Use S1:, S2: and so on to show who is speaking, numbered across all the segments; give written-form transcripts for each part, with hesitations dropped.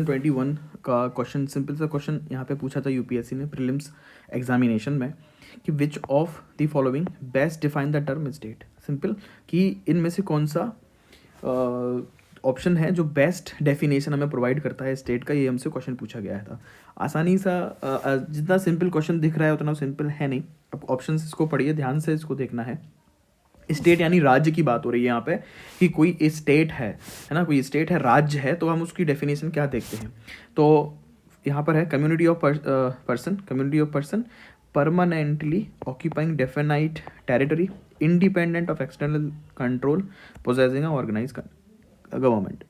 S1: 2021 का question, simple सा question यहाँ पे पूछा था यूपीएससी ने प्रीलिम्स एग्जामिनेशन में कि which of the following best define the term state. Simple कि इनमें से कौन सा ऑप्शन है जो बेस्ट डेफिनेशन हमें प्रोवाइड करता है स्टेट का, ये हमसे क्वेश्चन पूछा गया था। आसानी सा जितना सिंपल क्वेश्चन दिख रहा है उतना सिंपल है नहीं। अब ऑप्शन इसको पढ़िए ध्यान से, इसको देखना है। स्टेट यानी राज्य की बात हो रही है यहाँ पे कि कोई स्टेट है ना, कोई स्टेट है, राज्य है, तो हम उसकी डेफिनेशन क्या देखते हैं। तो यहाँ पर है community of person permanently occupying definite territory independent of external control possessing organise government.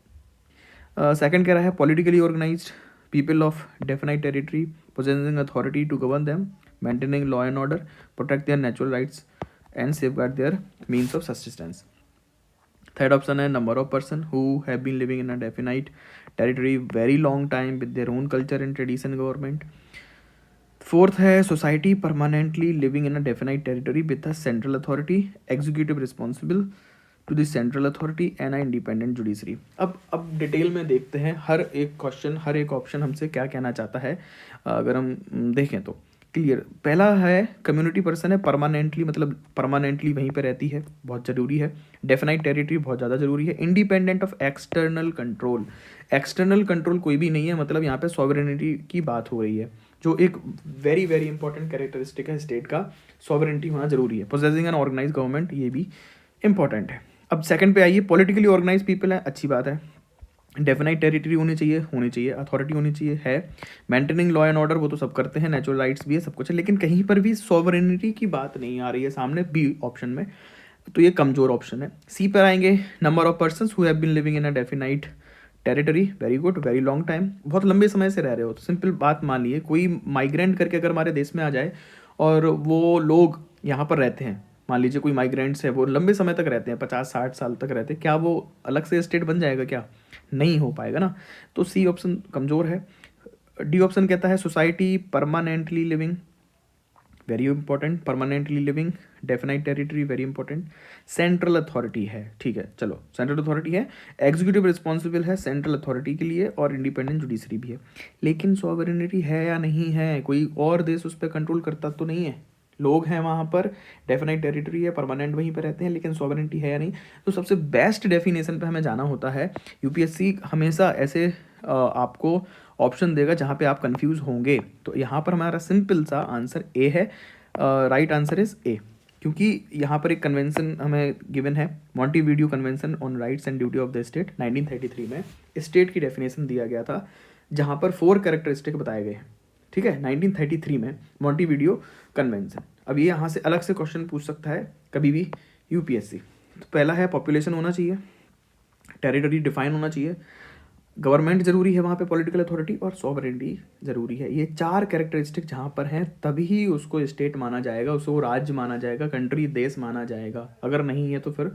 S1: Second कह रहा है politically organised people of definite territory possessing authority to govern them maintaining law and order protect their natural rights and safeguard their means of subsistence. Third option है number of person who have been living in a definite territory very long time with their own culture and tradition government. Fourth है society permanently living in a definite territory with a central authority executive responsible to the central authority and a independent judiciary. अब detail में देखते हैं हर एक question, हर एक option हमसे क्या कहना चाहता है। अगर हम देखें तो क्लियर, पहला है कम्युनिटी पर्सन है, परमानेंटली मतलब परमानेंटली वहीं पे रहती है, बहुत ज़रूरी है। डेफिनाइट टेरिटरी बहुत ज़्यादा ज़रूरी है। Independent of external control, external control कोई भी नहीं है, मतलब यहाँ पे सॉवरेनिटी की बात हो रही है, जो एक वेरी वेरी इंपॉर्टेंट कैरेक्टरिस्टिक है स्टेट का, सॉवरेनिटी होना जरूरी है। पोजेसिंग एन ऑर्गेनाइज गवर्नमेंट, ये भी इंपॉर्टेंट है। अब सेकंड पे आइए, पॉलिटिकली ऑर्गेनाइज पीपल है, अच्छी बात है। डेफिनाइट टेरिटरी होनी चाहिए, अथॉरिटी होनी चाहिए, है। मेंटेनिंग लॉ एंड ऑर्डर वो तो सब करते हैं, नेचुरल राइट्स भी है, सब कुछ है, लेकिन कहीं पर भी सॉवरेनिटी की बात नहीं आ रही है सामने बी ऑप्शन में, तो ये कमजोर ऑप्शन है। सी पर आएंगे, number of persons who have been living in a definite territory, very good, very long time, बहुत लंबे समय से रह रहे हो। तो सिंपल बात मान लिए, कोई माइग्रेंट करके अगर हमारे देश में आ जाए और वो लोग यहाँ पर रहते हैं, मान लीजिए कोई माइग्रेंट्स है, वो लंबे समय तक रहते हैं, 50-60 साल तक रहते हैं, क्या वो अलग से स्टेट बन जाएगा? क्या नहीं हो पाएगा ना। तो सी ऑप्शन कमज़ोर है। डी ऑप्शन कहता है society permanently living, very important, permanently living definite territory, very important. Central authority है, ठीक है, चलो सेंट्रल अथॉरिटी है, एग्जीक्यूटिव रिस्पॉन्सिबल है सेंट्रल अथॉरिटी के लिए, और इंडिपेंडेंट जुडिशरी भी है। लेकिन सॉवरेनिटी है या नहीं है? कोई और देश उस पर कंट्रोल करता तो नहीं है, लोग हैं वहाँ पर, डेफिनाइट टेरिटरी है, परमानेंट वहीं पर रहते हैं, लेकिन सॉवरेनिटी है या नहीं। तो सबसे बेस्ट डेफिनेशन पे हमें जाना होता है। यूपीएससी हमेशा ऐसे आपको ऑप्शन देगा जहाँ पे आप कंफ्यूज होंगे। तो यहाँ पर हमारा सिंपल सा आंसर ए है, राइट आंसर इज ए, क्योंकि यहाँ पर एक कन्वेंशन हमें गिवन है, Montevideo convention on rights and duty of the state, 1933 में स्टेट की डेफिनेशन दिया गया था, जहाँ पर 4 कैरेक्टरिस्टिक बताए गए हैं। ठीक है, 1933 में मॉन्टीवीडियो कन्वेंशन। अब ये यहाँ से अलग से क्वेश्चन पूछ सकता है कभी भी यूपीएससी। तो पहला है पॉपुलेशन होना चाहिए, टेरिटरी डिफाइन होना चाहिए, गवर्नमेंट जरूरी है वहाँ पे, पॉलिटिकल अथॉरिटी, और सॉवरेनिटी जरूरी है। ये 4 कैरेक्टरिस्टिक जहाँ पर हैं तभी उसको स्टेट माना जाएगा, उसको राज्य माना जाएगा, कंट्री देश माना जाएगा। अगर नहीं है तो फिर